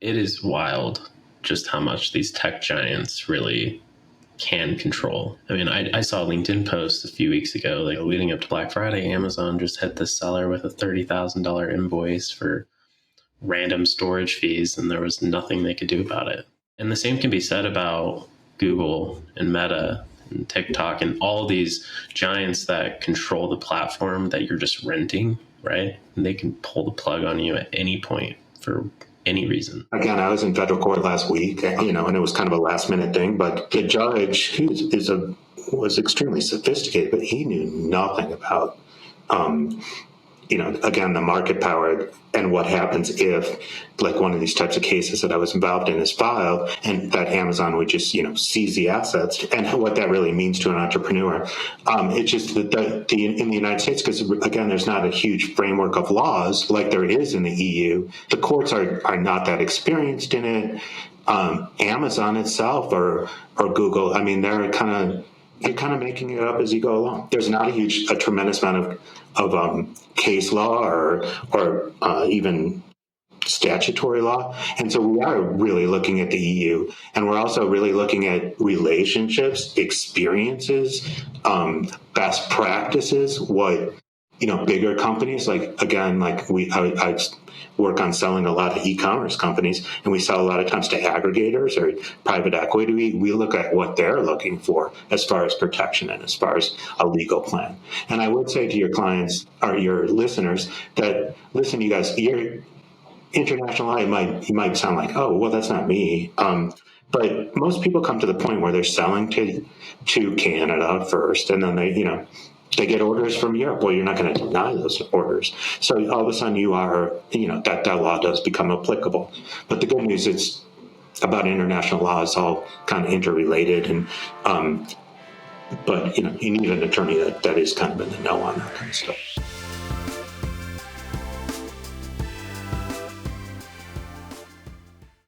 It is wild just how much these tech giants really can control. I mean, I saw a LinkedIn post a few weeks ago, like leading up to Black Friday, Amazon just hit the seller with a $30,000 invoice for random storage fees, and there was nothing they could do about it. And the same can be said about Google and Meta and TikTok and all these giants that control the platform that you're just renting, right? And they can pull the plug on you at any point for any reason. Again, I was in federal court last week, and it was kind of a last minute thing, but the judge was extremely sophisticated, but he knew nothing about, again, the market power and what happens if, like one of these types of cases that I was involved in is filed and that Amazon would just, seize the assets and what that really means to an entrepreneur. It's just that in the United States, because again, there's not a huge framework of laws like there is in the EU. The courts are not that experienced in it. Amazon itself or Google, I mean, you're kind of making it up as you go along. There's not a tremendous amount of case law or even statutory law. And so we are really looking at the EU, and we're also really looking at relationships, experiences, best practices, what, bigger companies, I work on selling a lot of e-commerce companies, and we sell a lot of times to aggregators or private equity. We look at what they're looking for as far as protection and as far as a legal plan. And I would say to your clients or your listeners that, listen, you guys, your international law, you might sound like, oh, well, that's not me. But most people come to the point where they're selling to Canada first, and then they get orders from Europe. Well, you're not going to deny those orders. So all of a sudden you are, that law does become applicable. But the good news is about international law is all kind of interrelated. And, but, you need an attorney that is kind of in the know on that kind of stuff.